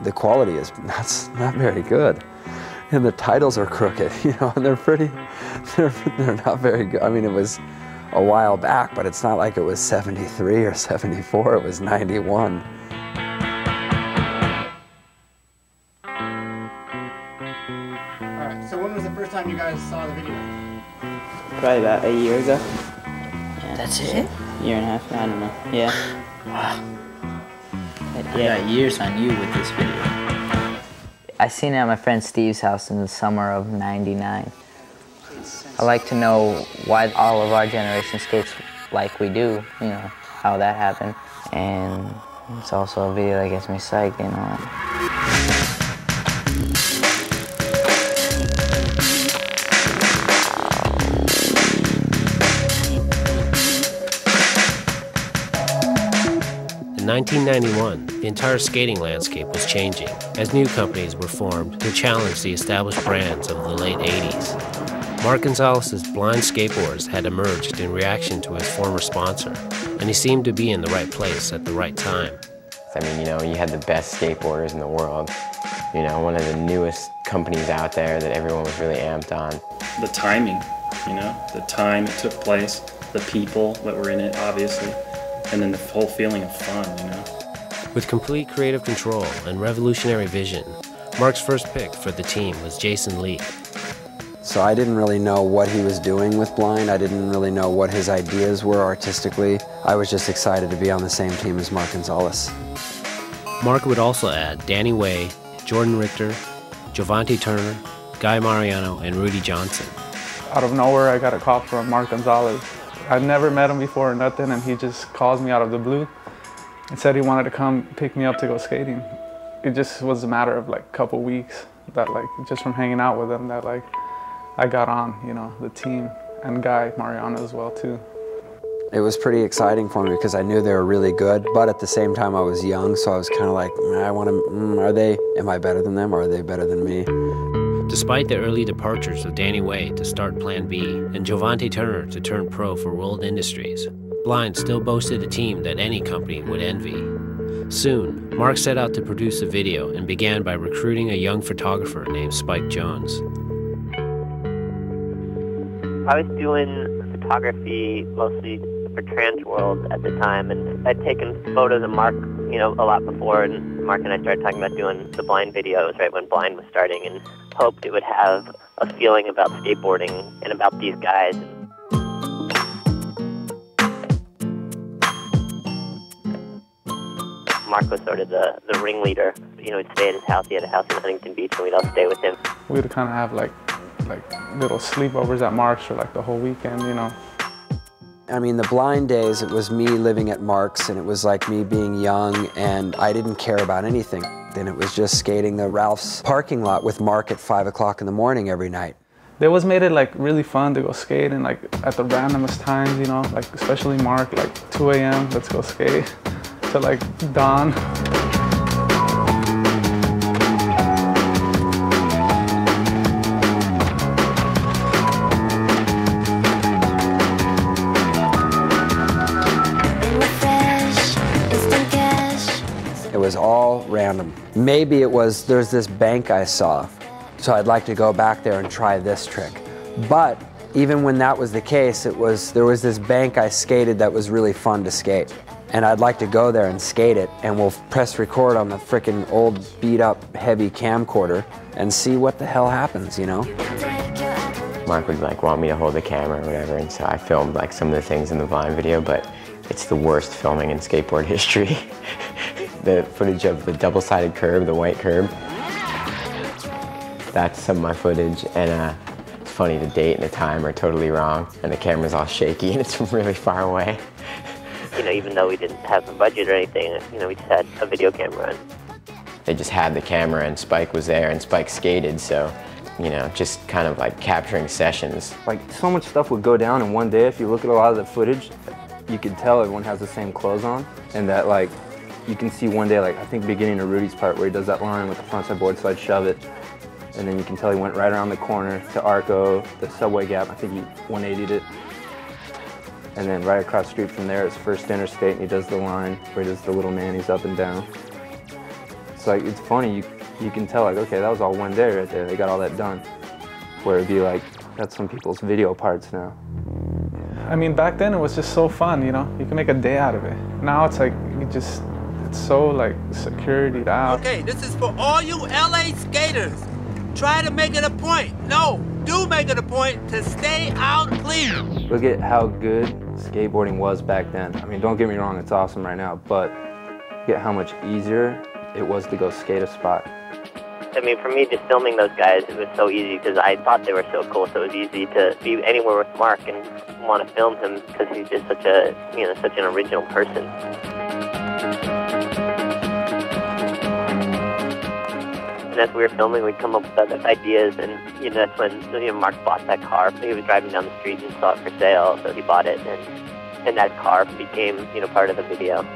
the quality is not very good. And the titles are crooked, you know, and they're not very good. I mean, it was a while back, but it's not like it was 73 or 74, it was 91. Alright, so when was the first time you guys saw the video? Probably about a year ago. Yeah, that's it? Year and a half, I don't know. Yeah. Wow. Yeah. I got years on you with this video. I seen it at my friend Steve's house in the summer of '99. I like to know why all of our generation skates like we do, you know, how that happened. And it's also a video that gets me psyched, you know. In 1991, the entire skating landscape was changing as new companies were formed to challenge the established brands of the late 80s. Mark Gonzales' Blind Skateboarders had emerged in reaction to his former sponsor, and he seemed to be in the right place at the right time. I mean, you know, you had the best skateboarders in the world, you know, one of the newest companies out there that everyone was really amped on. The timing, you know, the time it took place, the people that were in it, obviously, and then the whole feeling of fun, you know. With complete creative control and revolutionary vision, Mark's first pick for the team was Jason Lee. So I didn't really know what he was doing with Blind. I didn't really know what his ideas were artistically. I was just excited to be on the same team as Mark Gonzales. Mark would also add Danny Way, Jordan Richter, Giovanni Turner, Guy Mariano, and Rudy Johnson. Out of nowhere, I got a call from Mark Gonzales. I'd never met him before or nothing, and he just calls me out of the blue and said he wanted to come pick me up to go skating. It just was a matter of like a couple weeks that like, just from hanging out with him that like, I got on, you know, the team, and Guy Mariano as well too. It was pretty exciting for me because I knew they were really good, but at the same time I was young, so I was kind of like, I want to, am I better than them or are they better than me? Despite the early departures of Danny Way to start Plan B and Giovanni Turner to turn pro for World Industries, Blind still boasted a team that any company would envy. Soon, Mark set out to produce a video and began by recruiting a young photographer named Spike Jonze. I was doing photography mostly for TransWorld at the time, and I'd taken photos of Mark, you know, a lot before, and Mark and I started talking about doing the Blind videos right when Blind was starting, and hoped it would have a feeling about skateboarding and about these guys. Mark was sort of the ringleader. You know, he'd stay at his house. He had a house in Huntington Beach, and we'd all stay with him. We would kind of have like little sleepovers at Mark's for like the whole weekend, you know. I mean, the Blind days, it was me living at Mark's, and it was like me being young, and I didn't care about anything. Then it was just skating the Ralph's parking lot with Mark at 5 o'clock in the morning every night. They always made it like really fun to go skate, and like at the randomest times, you know, like especially Mark, like 2 a.m., let's go skate, to like dawn. It was all random. Maybe it was, there's this bank I saw, so I'd like to go back there and try this trick. But even when that was the case, there was this bank I skated that was really fun to skate. And I'd like to go there and skate it, and we'll press record on the frickin' old beat up heavy camcorder and see what the hell happens, you know? Mark would like want me to hold the camera or whatever, and so I filmed like some of the things in the Vine video, but it's the worst filming in skateboard history. The footage of the double-sided curb, the white curb. That's some of my footage, and it's funny, the date and the time are totally wrong, and the camera's all shaky, and it's from really far away. You know, even though we didn't have a budget or anything, you know, we just had a video camera. They just had the camera, and Spike was there, and Spike skated, so, you know, just kind of like capturing sessions. Like, so much stuff would go down in one day. If you look at a lot of the footage, you could tell everyone has the same clothes on, and that, like, you can see one day, like, I think beginning of Rudy's part where he does that line with the frontside board slide shove it, and then you can tell he went right around the corner to Arco, the subway gap, I think he 180'd it. And then right across the street from there is First Interstate, and he does the line where he does the little manis up and down. So like, it's funny, you can tell, like, okay, that was all one day right there. They got all that done. Where it'd be like, that's some people's video parts now. I mean, back then it was just so fun, you know? You can make a day out of it. Now it's like, it's so like securityed out. Okay, this is for all you LA skaters. Try to make it a point. No, do make it a point to stay out clear. Look at how good skateboarding was back then. I mean, don't get me wrong, it's awesome right now, but look at how much easier it was to go skate a spot. I mean, for me, just filming those guys, it was so easy because I thought they were so cool. So it was easy to be anywhere with Mark and want to film him because he's just such a, you know, such an original person. And as we were filming, we'd come up with other ideas, and you know, that's when, you know, Mark bought that car. He was driving down the street and saw it for sale, so he bought it, and that car became, you know, part of the video.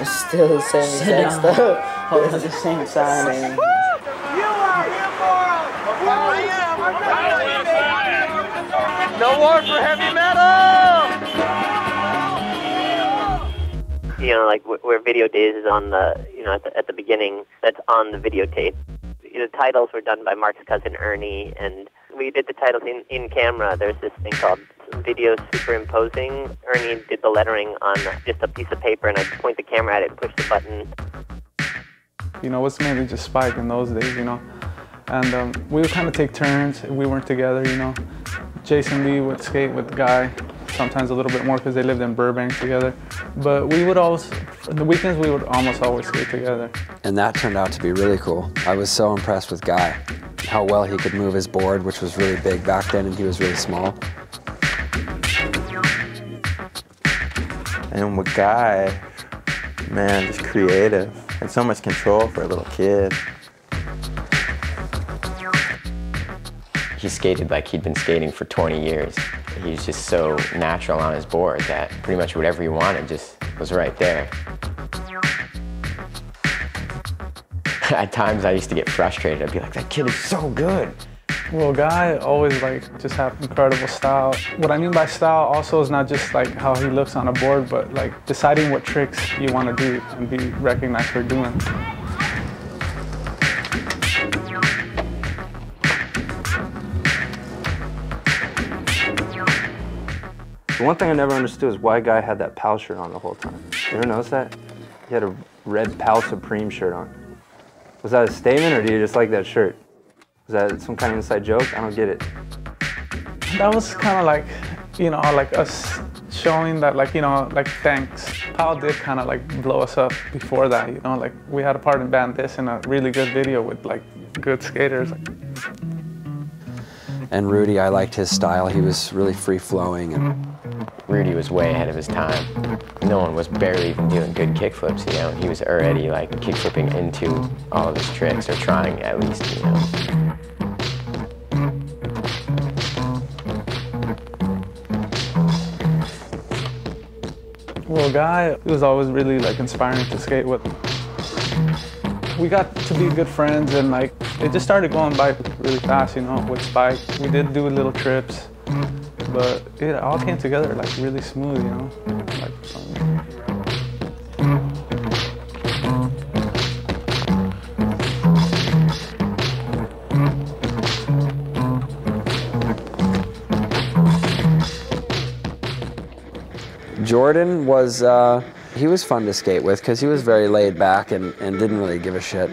It's still the same exact stuff. Holding the same sign. No war for heavy metal! You know, like where Video Days is on the, you know, at the beginning, that's on the videotape. The titles were done by Mark's cousin Ernie, and we did the titles in camera. There's this thing called video superimposing. Ernie did the lettering on just a piece of paper, and I'd point the camera at it and push the button. You know, it was mainly just Spike in those days, you know. And we would kind of take turns if we weren't together, you know. Jason Lee would skate with Guy, sometimes a little bit more because they lived in Burbank together. But we would always, on the weekends, we would almost always skate together. And that turned out to be really cool. I was so impressed with Guy, how well he could move his board, which was really big back then, and he was really small. And with Guy, man, just creative. And so much control for a little kid. He skated like he'd been skating for 20 years. He's just so natural on his board that pretty much whatever he wanted just was right there. At times I used to get frustrated. I'd be like, that kid is so good. Well, Guy always like just have incredible style. What I mean by style also is not just like how he looks on a board, but like deciding what tricks you want to do and be recognized for doing. The one thing I never understood is why Guy had that PAL shirt on the whole time. You ever notice that? He had a red PAL Supreme shirt on. Was that a statement, or do you just like that shirt? Was that some kind of inside joke? I don't get it. That was kind of like, you know, like us showing that, like, you know, like, thanks. PAL did kind of like blow us up before that, you know, like we had a part in Band This in a really good video with like good skaters. And Rudy, I liked his style. He was really free-flowing. And Rudy was way ahead of his time. No one was barely even doing good kickflips, you know. He was already like kickflipping into all of his tricks, or trying at least, you know. Well, Guy was always really like inspiring to skate with. We got to be good friends, and like it just started going by really fast, you know, with Spike. We did do little trips, but it all came together like really smooth, you know. Like fun. Jordan was, he was fun to skate with because he was very laid back and didn't really give a shit.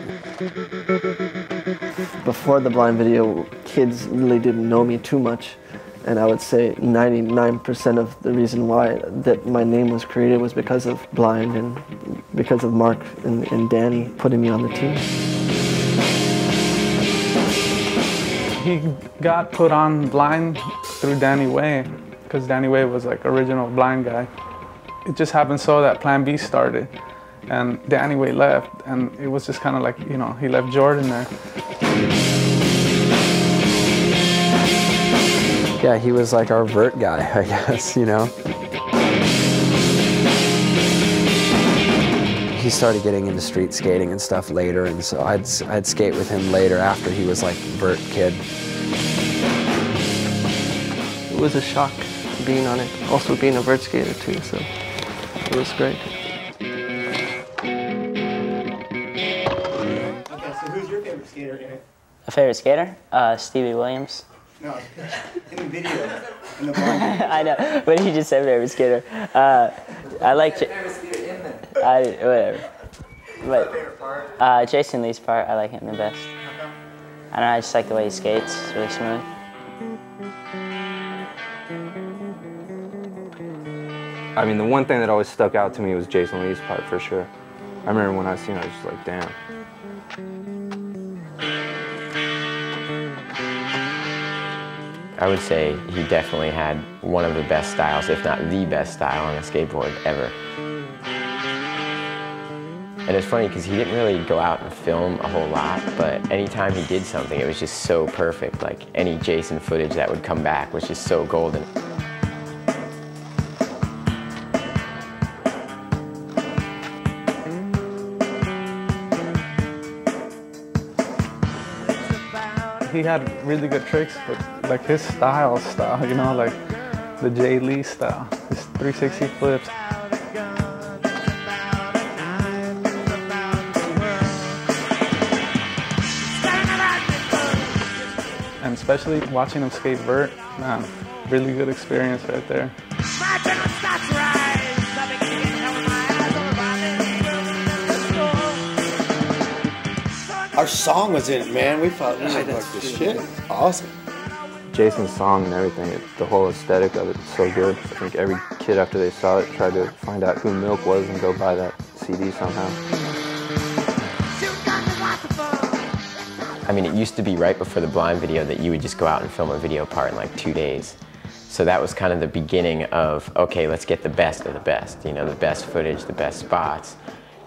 Before the blind video, kids really didn't know me too much. And I would say 99% of the reason why that my name was created was because of blind and because of Mark and Danny putting me on the team. He got put on blind through Danny Way, because Danny Way was like original blind guy. It just happened so that Plan B started, and Danny Way left, and it was just kind of like, you know, he left Jordan there. Yeah, he was like our vert guy, I guess, you know. he started getting into street skating and stuff later, and so I'd skate with him later after he was like vert kid. It was a shock being on it, also being a vert skater too, so it was great. Okay, so who's your favorite skater in it? A favorite skater? Stevie Williams. No, in the video, in the blind. I know, but he just said favorite skater. I like whatever. But Jason Lee's part, I like him the best. I don't know, I just like the way he skates. It's really smooth. I mean, the one thing that always stuck out to me was Jason Lee's part for sure. I remember when I seen it, I was just like, damn. I would say he definitely had one of the best styles, if not the best style on a skateboard ever. And it's funny because he didn't really go out and film a whole lot, but anytime he did something, it was just so perfect. Like any Jason footage that would come back was just so golden. He had really good tricks, but like his style, you know, like the Jay Lee style, his 360 flips. And especially watching him skate vert, man, really good experience right there. Our song was in it, man. We thought we looked like this shit. Awesome. Jason's song and everything, the whole aesthetic of it is so good. I think every kid after they saw it tried to find out who Milk was and go buy that CD somehow. I mean, it used to be right before the blind video that you would just go out and film a video part in like 2 days. So that was kind of the beginning of, okay, let's get the best of the best, you know, the best footage, the best spots,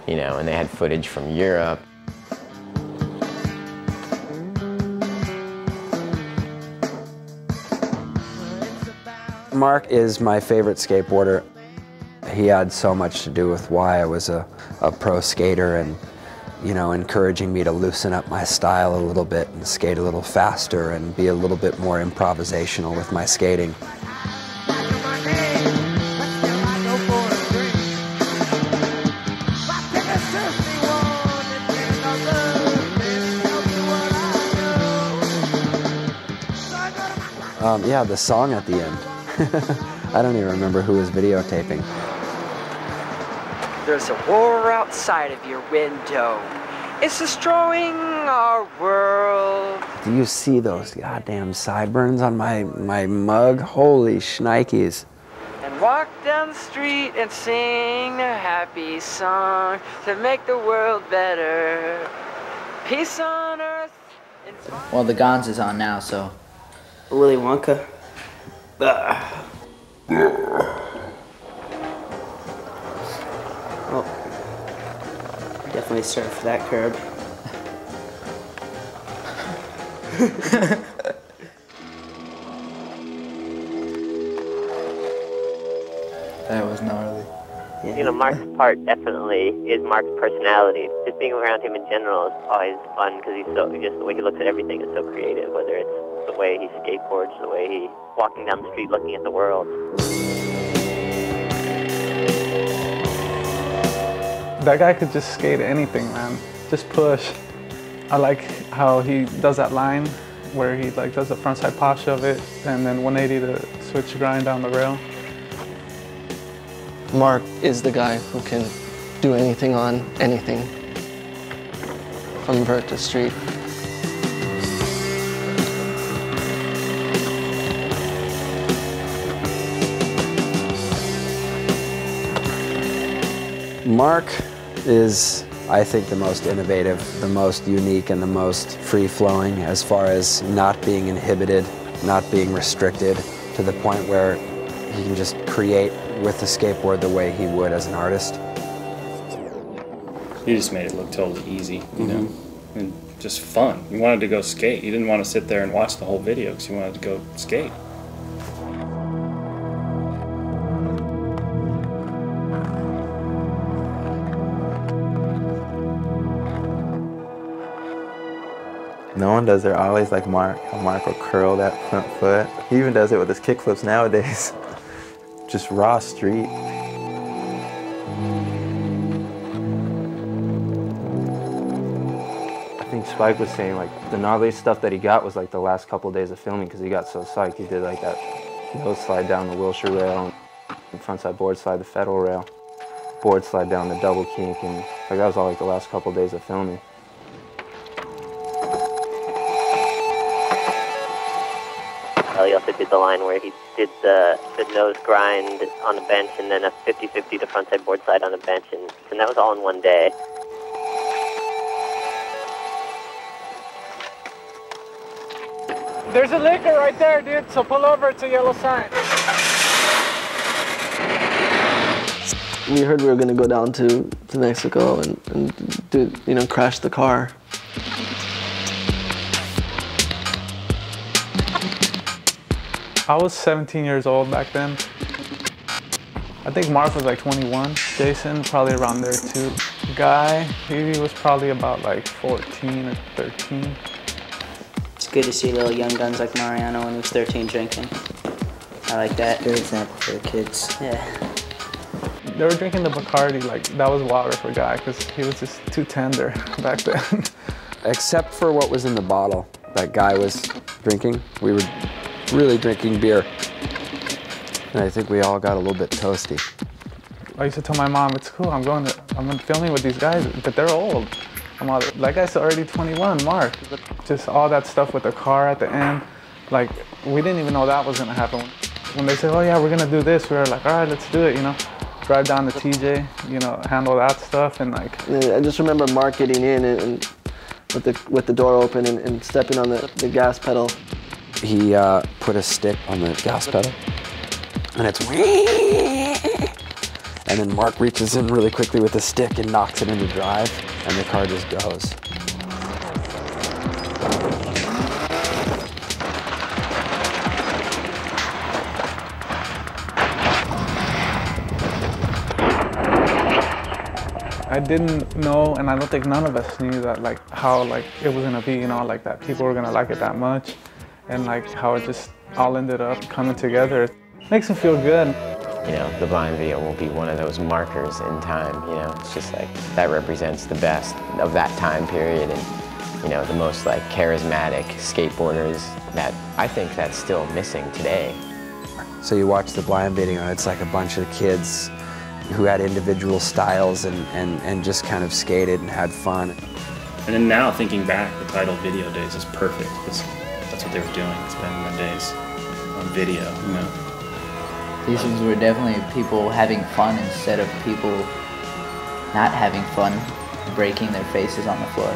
you know, and they had footage from Europe. Mark is my favorite skateboarder. He had so much to do with why I was a pro skater and, you know, encouraging me to loosen up my style a little bit and skate a little faster and be a little bit more improvisational with my skating. Yeah, the song at the end. I don't even remember who was videotaping. There's a war outside of your window. It's destroying our world. Do you see those goddamn sideburns on my mug? Holy shnikes. And walk down the street and sing a happy song to make the world better. Peace on earth. Well, the Gonz is on now, so. Willy Wonka. Well, definitely surf that curb. That was gnarly. Yeah. You know, Mark's part definitely is Mark's personality. Just being around him in general is always fun because he's so, just the way he looks at everything is so creative, whether it's the way he skateboards, the way he walking down the street looking at the world. That guy could just skate anything, man. Just push. I like how he does that line where he like does the frontside posh of it and then 180 to switch grind down the rail. Mark is the guy who can do anything on anything, from vert to street. Mark is, I think, the most innovative, the most unique, and the most free-flowing as far as not being inhibited, not being restricted, to the point where he can just create with the skateboard the way he would as an artist. He just made it look totally easy, you know, and just fun. You wanted to go skate. You didn't want to sit there and watch the whole video because you wanted to go skate. No one does their ollies like Mark. Mark will curl that front foot. He even does it with his kickflips nowadays. Just raw street. I think Spike was saying like the gnarliest stuff that he got was like the last couple of days of filming because he got so psyched. He did like that nose slide down the Wilshire rail, and frontside board slide the Federal rail, board slide down the double kink, and like that was all like the last couple of days of filming. He also did the line where he did the nose grind on the bench and then a 50-50 to frontside board slide on the bench, and that was all in one day. There's a liquor right there, dude, so pull over, it's a yellow sign. We heard we were gonna go down to Mexico and do, you know, crash the car. I was 17 years old back then. I think Mark was like 21. Jason, probably around there too. Guy, he was probably about like 14 or 13. It's good to see little young guns like Mariano when he was 13 drinking. I like that. Good example for the kids. Yeah. They were drinking the Bacardi like that was water for Guy because he was just too tender back then. Except for what was in the bottle that Guy was drinking, we were really drinking beer. And I think we all got a little bit toasty. I used to tell my mom, it's cool, I'm filming with these guys, but they're old. That guy's already 21, Mark. Just all that stuff with the car at the end, like, we didn't even know that was gonna happen. When they said, oh yeah, we're gonna do this, we were like, all right, let's do it, you know. Drive down to TJ, you know, handle that stuff, and like. I just remember Mark getting in and with the door open and stepping on the gas pedal. He put a stick on the gas pedal, and it's and then Mark reaches in really quickly with the stick and knocks it into drive, and the car just goes. I didn't know, and I don't think none of us knew that, like, how, like, it was gonna be, you know, like, that people were gonna like it that much, and, like, how it just all ended up coming together. It makes me feel good. You know, the blind video will be one of those markers in time, you know, it's just like, that represents the best of that time period, and, you know, the most, like, charismatic skateboarders that I think that's still missing today. So you watch the blind video, and it's like a bunch of kids who had individual styles and just kind of skated and had fun. And then now, thinking back, the title Video Days is perfect. That's what they were doing, spending their days on video, you know. These ones were definitely people having fun instead of people not having fun, breaking their faces on the floor.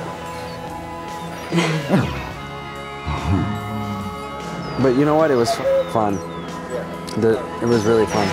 But you know what? It was fun. It was really fun.